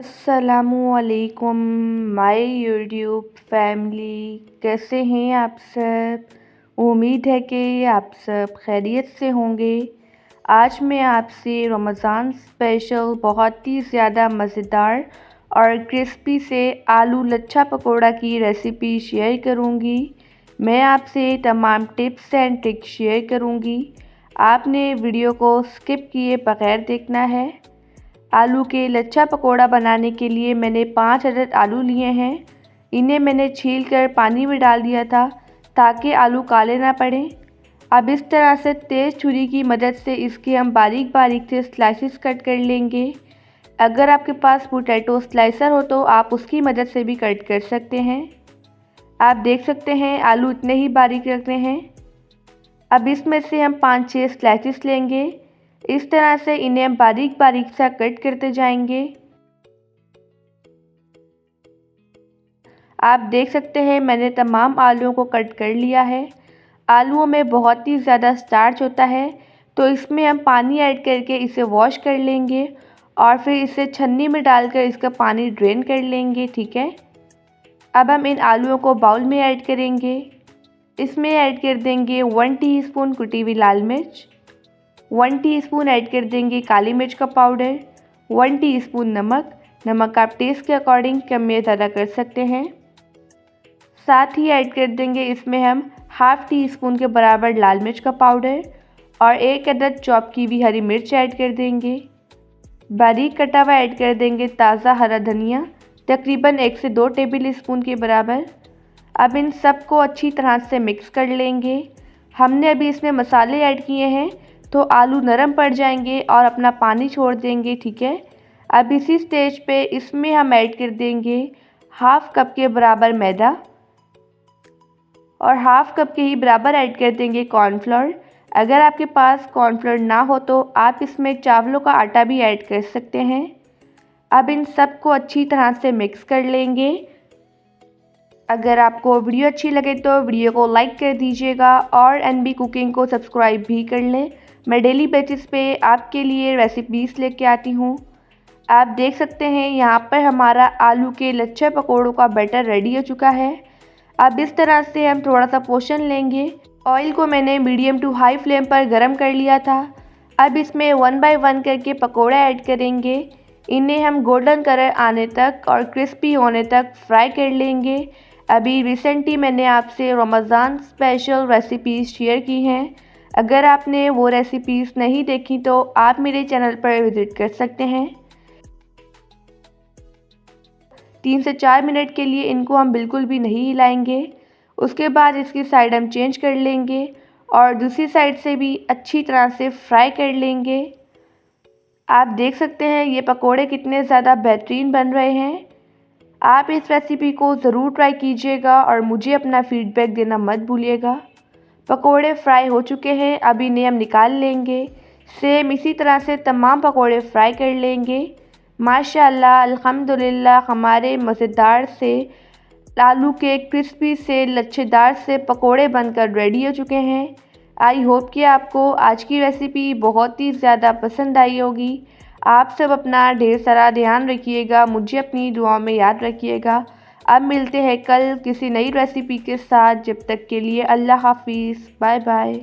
अस्सलामुअलैकुम my YouTube family, कैसे हैं आप सब। उम्मीद है कि आप सब खैरियत से होंगे। आज मैं आपसे रमज़ान स्पेशल बहुत ही ज़्यादा मज़ेदार और क्रिस्पी से आलू लच्छा पकोड़ा की रेसिपी शेयर करूंगी। मैं आपसे तमाम टिप्स एंड ट्रिक्स शेयर करूंगी। आपने वीडियो को स्किप किए बगैर देखना है। आलू के लच्छा पकोड़ा बनाने के लिए मैंने 5 अदद आलू लिए हैं। इन्हें मैंने छील कर पानी में डाल दिया था ताकि आलू काले ना पड़ें। अब इस तरह से तेज़ छुरी की मदद से इसके हम बारीक बारीक से स्लाइसेस कट कर लेंगे। अगर आपके पास पोटैटो स्लाइसर हो तो आप उसकी मदद से भी कट कर सकते हैं। आप देख सकते हैं आलू इतने ही बारीक रखने हैं। अब इसमें से हम 5-6 स्लाइसेस लेंगे। इस तरह से इन्हें हम बारीक बारीक सा कट करते जाएंगे। आप देख सकते हैं मैंने तमाम आलूओं को कट कर लिया है। आलूओं में बहुत ही ज़्यादा स्टार्च होता है, तो इसमें हम पानी ऐड करके इसे वॉश कर लेंगे और फिर इसे छन्नी में डालकर इसका पानी ड्रेन कर लेंगे। ठीक है। अब हम इन आलूओं को बाउल में ऐड करेंगे। इसमें ऐड कर देंगे 1 टीस्पून कुटी हुई लाल मिर्च, 1 टीस्पून ऐड कर देंगे काली मिर्च का पाउडर, 1 टीस्पून नमक। नमक आप टेस्ट के अकॉर्डिंग कम या ज़्यादा कर सकते हैं। साथ ही ऐड कर देंगे इसमें हम ½ टीस्पून के बराबर लाल मिर्च का पाउडर और 1 अदद चॉप की हुई हरी मिर्च ऐड कर देंगे। बारीक कटा हुआ ऐड कर देंगे ताज़ा हरा धनिया, तकरीबन 1 से 2 टेबल स्पून के बराबर। अब इन सब को अच्छी तरह से मिक्स कर लेंगे। हमने अभी इसमें मसाले ऐड किए हैं तो आलू नरम पड़ जाएंगे और अपना पानी छोड़ देंगे। ठीक है। अब इसी स्टेज पे इसमें हम ऐड कर देंगे ½ कप के बराबर मैदा और ½ कप के ही बराबर ऐड कर देंगे कॉर्नफ्लोर। अगर आपके पास कॉर्नफ्लोर ना हो तो आप इसमें चावलों का आटा भी ऐड कर सकते हैं। अब इन सब को अच्छी तरह से मिक्स कर लेंगे। अगर आपको वीडियो अच्छी लगे तो वीडियो को लाइक कर दीजिएगा और एनबी कुकिंग को सब्सक्राइब भी कर लें। मैं डेली बेसिस पे आपके लिए रेसिपीज़ लेके आती हूँ। आप देख सकते हैं यहाँ पर हमारा आलू के लच्छे पकौड़ों का बैटर रेडी हो चुका है। अब इस तरह से हम थोड़ा सा पोर्शन लेंगे। ऑयल को मैंने मीडियम टू हाई फ्लेम पर गर्म कर लिया था। अब इसमें 1 बाय 1 करके पकौड़ा ऐड करेंगे। इन्हें हम गोल्डन कलर आने तक और क्रिस्पी होने तक फ्राई कर लेंगे। अभी रिसेंटली मैंने आपसे रमज़ान स्पेशल रेसिपीज़ शेयर की हैं। अगर आपने वो रेसिपीज़ नहीं देखी तो आप मेरे चैनल पर विज़िट कर सकते हैं। 3 से 4 मिनट के लिए इनको हम बिल्कुल भी नहीं हिलाएंगे। उसके बाद इसकी साइड हम चेंज कर लेंगे और दूसरी साइड से भी अच्छी तरह से फ्राई कर लेंगे। आप देख सकते हैं ये पकोड़े कितने ज़्यादा बेहतरीन बन रहे हैं। आप इस रेसिपी को ज़रूर ट्राई कीजिएगा और मुझे अपना फीडबैक देना मत भूलिएगा। पकोड़े फ्राई हो चुके हैं, अब इन्हें हम निकाल लेंगे। सेम इसी तरह से तमाम पकोड़े फ्राई कर लेंगे। माशाअल्लाह अल्हम्दुलिल्लाह हमारे मज़ेदार से आलू के क्रिस्पी से लच्छेदार से पकोड़े बनकर रेडी हो चुके हैं। आई होप कि आपको आज की रेसिपी बहुत ही ज़्यादा पसंद आई होगी। आप सब अपना ढेर सारा ध्यान रखिएगा, मुझे अपनी दुआओं में याद रखिएगा। अब मिलते हैं कल किसी नई रेसिपी के साथ। जब तक के लिए अल्लाह हाफिज़, बाय बाय।